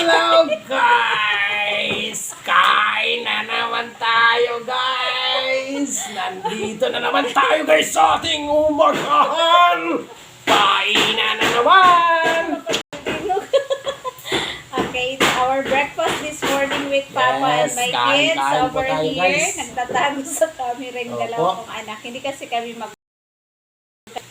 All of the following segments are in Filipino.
Hello guys! Kain na naman tayo guys! Nandito na naman tayo guys sa ating umagahan! Kain na naman! Okay, our breakfast this morning with Papa and my kids over tayo, here. guys. Nagtatago sa camera yung dalawa kong anak. Hindi kasi kami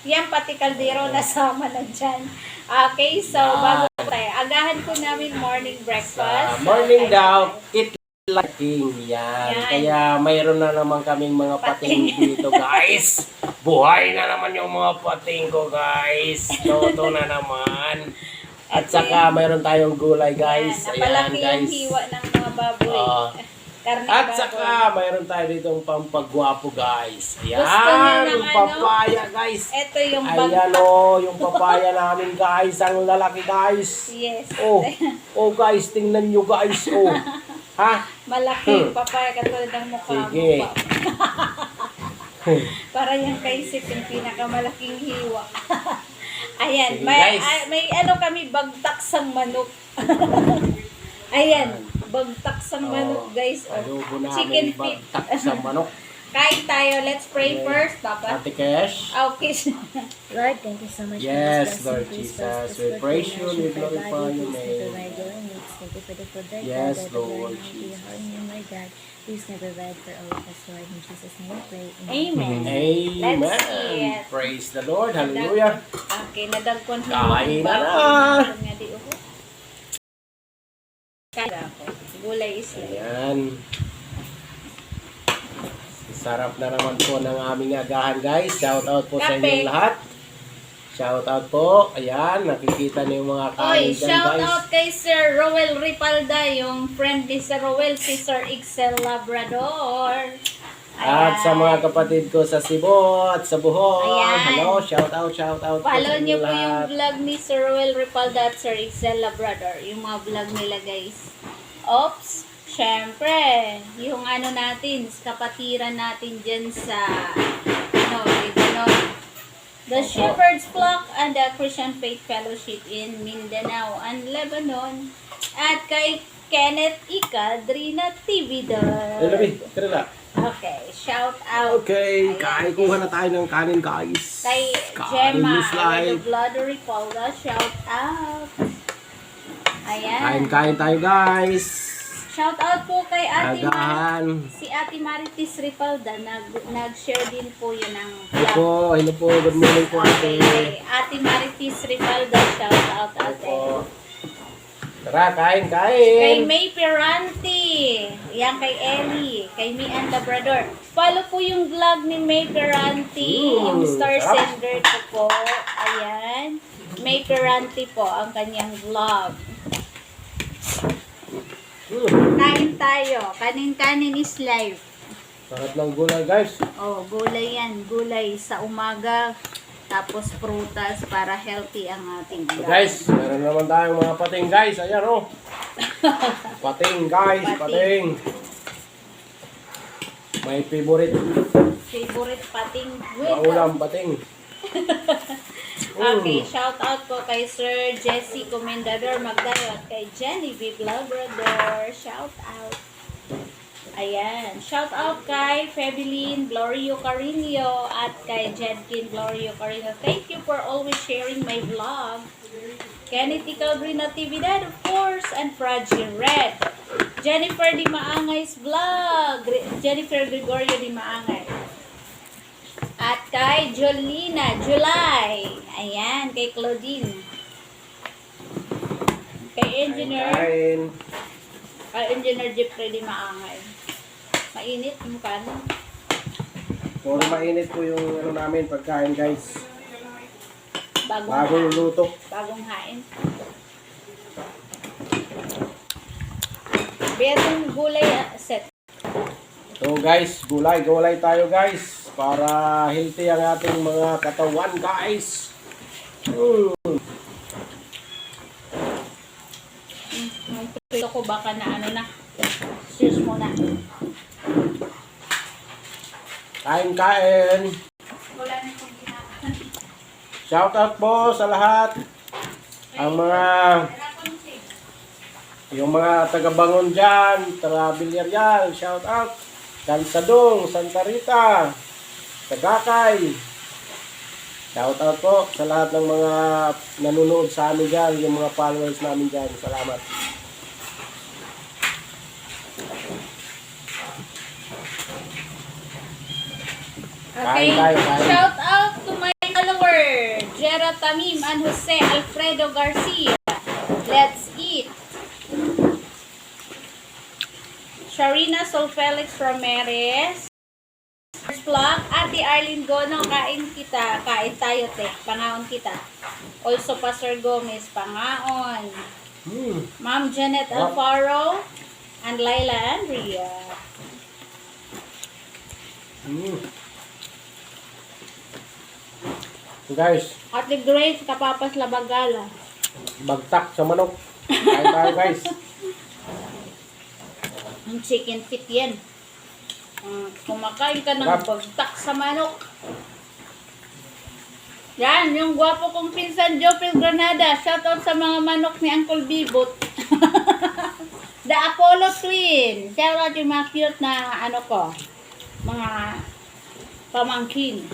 yan, pati kaldero nasama na dyan. Okay, so bago tayo. Agahan po namin morning breakfast. Morning daw, eat like king. Yan. Kaya mayroon na naman kaming mga pating dito guys. Buhay na naman yung mga pating ko guys. Toto na naman. At saka mayroon tayong gulay guys. Ayan, napalaki yung hiwa ng mga baboy. Karne at baboy. saka mayroon tayo ditong pampagwapo guys. Ayan, Gusto niyo ng yung papaya guys. Ito yung Ayan o, yung papaya namin guys. Ang lalaki guys. Yes. Oh guys, tingnan nyo guys. Oh. Ha? Malaki yung papaya katulad ng mukha Sige. mo. Para yung kaisip yung pinakamalaking hiwa. Ayan, Sige, may, guys. may ano kami, bagtaksang manok. Ayan, bagtaksang manok guys. Adobo Chicken namin feet. bagtak sa manok. Kain tayo, let's pray first, Papa. Ate Kesh. Okay. Lord, thank you so much Yes, for Lord this Jesus, blessing. we Please praise you, bless we for glorify body, your please name. provide your needs. Thank you for the food that Yes, God, Lord Jesus. Jesus. Your name, my God. Please may provide for all of us, Lord. In Jesus' name we pray. Amen. Amen. Let's see it. Praise the Lord. Hallelujah. Okay, nadagkon ko. Kain na na. Kaya ako. Gulay is Ayan. Sarap na naman po ng aming agahan guys. Shout out po sa Kape. inyong lahat. Shout out po. Ayan, nakikita niyo yung mga kain Oy, dyan shout guys. out kay Sir Roel Ripalda, yung friend ni Sir Roel, si Sir Excel Labrador. At sa mga kapatid ko sa Cebu at sa Bohol. Ayan. Hello, shout out po Follow sa niyo inyong po yung lahat. vlog ni Sir Roel Ripalda at Sir Excel Labrador. Yung mga vlog nila guys. Oops, syempre, yung ano natin, kapatiran natin dyan sa, the Shepherd's Flock and the Christian Faith Fellowship in Mindanao and Lebanon. At kay Kenneth Ikadrina TV Labi, tira na. Okay, shout out. Okay, Ayan. kuha na tayo ng kanin guys. Kay Kanin Gemma, is the life. Bloody Paula, shout out. Ayan. Kain tayo guys. Shout out po kay Ate Agahan. Si Ate Maritis Ripalda, nag-share din po yun ng Hello po, good morning po ate. Okay, Ate Maritis Ripalda, shout out ate. Po. Tara, kain. Kay May Peranti, yan kay Ellie, kay Mian Labrador. Follow po yung vlog ni May Peranti, yung Star sarap. Sender ko po. Ayan, May Peranti po ang kanyang vlog. Kain tayo. Kanin-kanin is life. Sarap ng gulay guys. Oh, gulay yan. Gulay sa umaga. Tapos prutas para healthy ang ating So diet. guys, meron naman tayong mga pating guys. Ayan oh. Pating guys, pating. May favorite. Favorite pating with Maulam pating. Okay, shout out po kay Sir Jesse Comendador Magdayo at kay Jenny V. Labrador. Shout out. Ayan. Shout out kay Febeline Glorio Carino at kay Jedkin Glorio Carino. Thank you for always sharing my vlog. Kenneth Icaldrina Natividad, of course, and Fraji Red. Jennifer Di Maangay's vlog. Jennifer Gregorio Di Maangay. At kay Jolina, July. Ayan, kay Claudine. Kay Engineer, Kain. kay Engineer Jeffrey Di Maangay. Mainit yung kanin. Puro mainit po yung ano namin pagkain guys. Bagong luto. Bagong hain. Betong gulay set. So guys, gulay tayo guys. Para healthy ang ating mga katawan guys. Yung prito ko baka na ano na. Cheers muna. Kain. Wala na itong ginagawa. Shout out po sa lahat. Ang mga Yung mga taga-Bangon dyan, Travelerial, shout out. Gansadong, Santa Rita, Tagakay. Shout out po sa lahat ng mga nanonood sa amin dyan, yung mga followers namin dyan. Salamat. Okay, Kain. shout out to my follower, Jera Tamim and Jose Alfredo Garcia. Let's eat. Sharina Solfelix Ramirez. First vlog, Ate Arlene Gono, kain kita. Kain tayo, te. Pangaon kita. Also, Pastor Gomez, pangaon. Ma'am Janet Alfaro and Laila Andrea. Guys, Ate Grace, Kapapas Labagala. bagtak sa manok. Kain tayo guys. Ang chicken feet yan. Kumakain ka ng Sarap. bagtak sa manok. Yan, yung gwapo kong pinsan Jopel Granada. Shoutout sa mga manok ni Uncle Bibot. The Apollo Twin. Shoutout yung mga cute na ano ko. Mga pamangkin.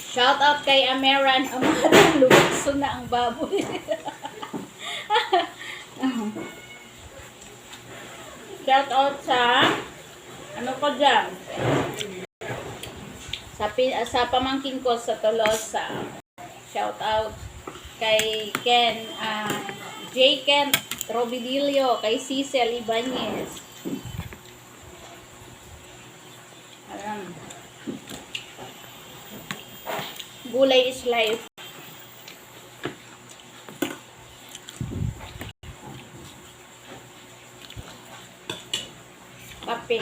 Shoutout kay Ameran. Ameran, lumukso na ang baboy. Shoutout sa ano ko dyan? Sa pamangkin ko sa Tolosa. Shoutout kay Ken, J. Ken Robilillo, kay Cecil Ibanez. Ayan. Gulay is life. Kape.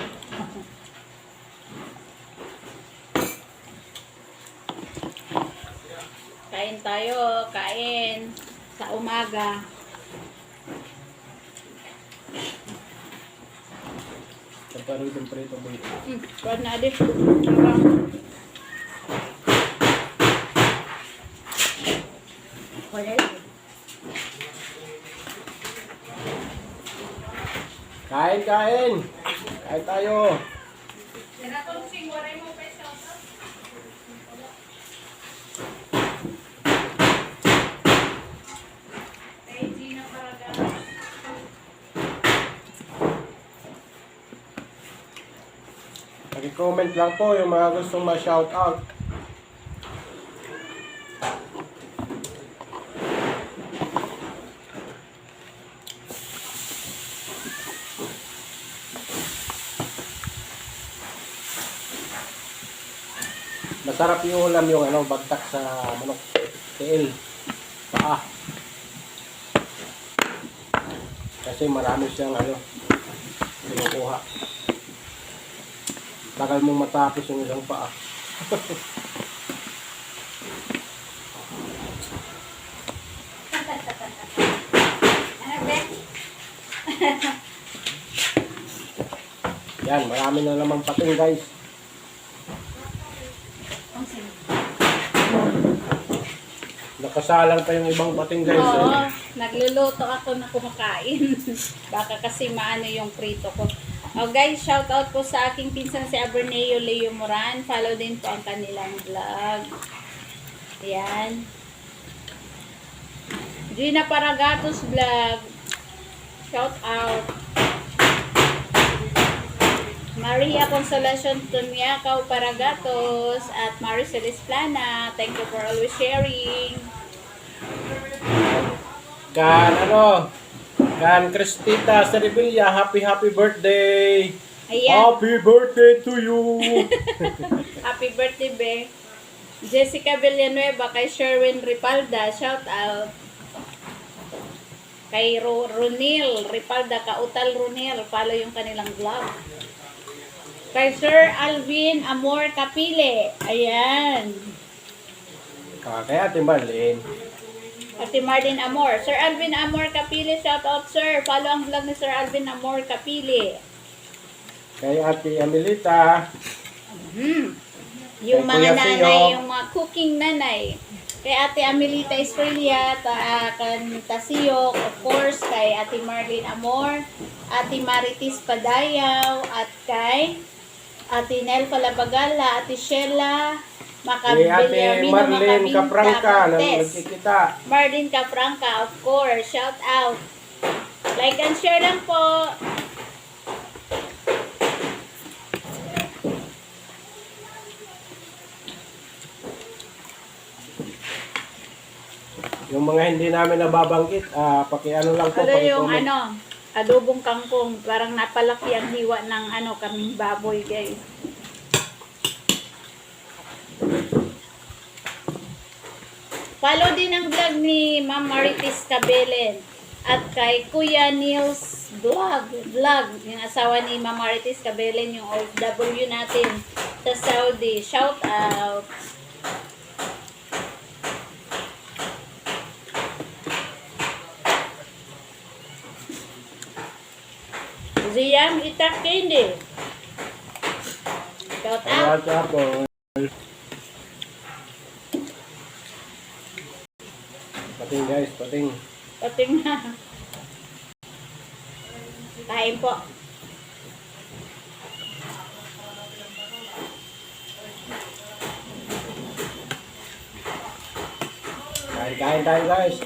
Kain tayo, kain sa umaga. Kaparoy ng preto boy. Kuwan na di. Kain. Kain tayo. Pag-comment lang po yung mga gustong ma-shoutout. Masarap yung ulam yung bagtak sa manok. Tiil. Paa. Kasi marami siyang kinukuha. Tagal mong matapos yung isang paa. Yan, marami na namang pating guys. Nakasalang pa yung ibang pating guys. Oo, nagluluto ako na kumakain. Baka kasi maano yung prito ko. Oh guys, shout out po sa aking pinsan si Aberneo Leo Moran. Follow din po ang kanilang vlog. Ayan. Gina Paragatos vlog. Shout out. Maria Consolacion Tunyakaw Paragatos at Maricel Esplana. Thank you for always sharing. Kan Cristita Cerevilla, happy birthday! Ayan. Happy birthday to you! Happy birthday, Be. Jessica Villanueva, kay Sherwin Ripalda, shout out. Kay Runil Ripalda, Kautal Runil, follow yung kanilang vlog. Kay Sir Alvin Amor Capile, ayan. Kaya Ate Marlene. Ate Marlene Amor. Sir Alvin Amor Capile, shout out sir. Follow ang vlog ni Sir Alvin Amor Capile. Kay Ate Amelita. Yung Kay mga Kuya nanay, Teo. yung mga cooking nanay. Kay Ate Amelita Estrella, kan Tasiyok, of course, kay Ate Marlene Amor, Ate Maritis Padayaw, at kay Ate Nel Palabagala, Ate Sheila, Ate Marlene Caprangca, nagkikita. Marlene Caprangca, of course, shout out. Like and share lang po. Yung mga hindi namin nababanggit, pakiano lang po. Ano yung paki-comment. adobong kangkong, parang napalaki ang hiwa ng kaming baboy, guys. Follow din ang vlog ni Ma'am Maritis Cabelen at kay Kuya Niels vlog, yung asawa ni Ma'am Maritis Cabelen, yung OFW natin sa Saudi. Shout out. Ziyang Itak Candy. Shout out. Shout out po. Pating guys, pating. Pating na. Kain po. Kain tayo guys.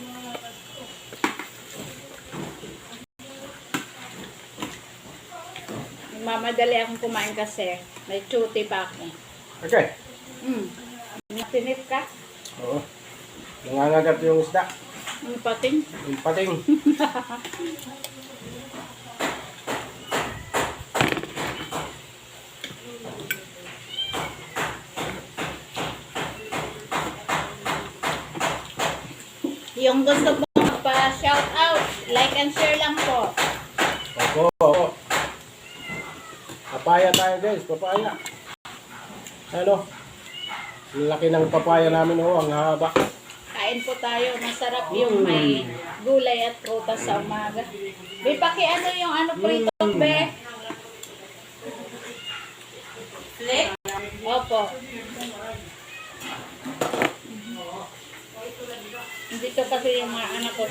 Mamadali akong kumain kasi may chuti pa ako. Okay. Tinip ka? Oo. Nangangagat yung isda. Pating? Yung pating. Yung gusto mo magpa-shout out, like and share lang po. Opo. Papaya tayo guys, papaya. Ano? Ang laki ng papaya namin ang haba. Kain po tayo. Masarap yung may gulay at prutas sa umaga. Be, pakiano yung prito, be? Flick? Opo. Dito kasi yung mga anak ko,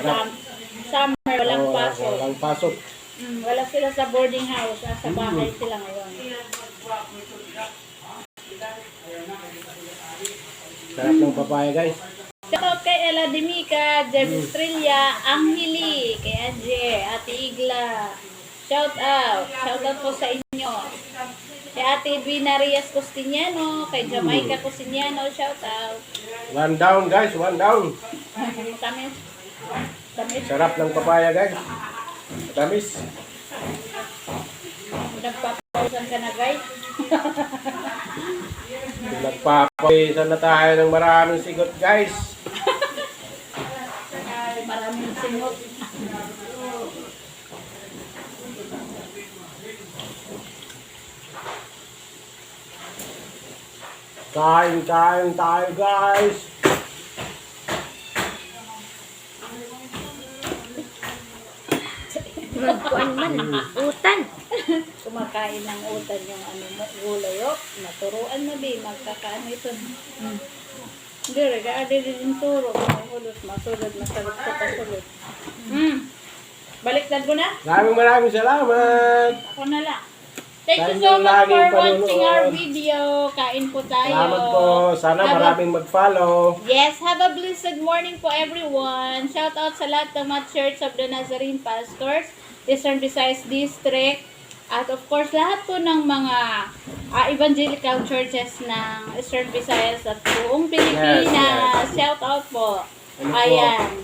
summer, walang pasok. Walang pasok. Wala sila sa boarding house. Sa bahay sila ngayon. Sarap ng papaya guys. Shoutout kay Ella Demica, Jeb Estrella, Angheli, kay Anje, Ate Igla. Shout out po sa inyo. Kay Ate Binarias Costiniano, kay Jamaica Costiniano, shout out. One down guys, one down. Tamis. Tamis. Sarap ng papaya guys. Tamis. Nagpapausan ka na, guys. Nagpapawisan na tayo ng maraming sigot guys. Maraming singot. Kain tayo guys. Magkuan man, utan. Kumakain ng utan yung gulay. Naturuan na din. Magkakaano ito. Hindi, regard din turo. Masulod, masagot ka pasulod. Baliktad ko na? Maraming salamat. Ako na lang. Thank you Thank so you much for laging watching our panonood. video. Kain po tayo. Salamat po. Sana Have a- maraming mag-follow. Yes, have a blessed morning po everyone. Shout out sa lahat ng mga Church of the Nazarene Pastors, Eastern Visayas District, at of course lahat po ng mga evangelical churches ng Eastern Visayas at buong Pilipinas. Yes. Shout out po. Ano po? Ayan.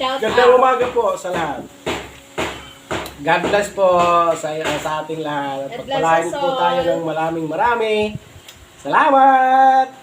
Shout Gandang out. umaga po sa lahat. God bless po sa ating lahat. God bless Pagpalain us po tayo all. ng maraming. Salamat!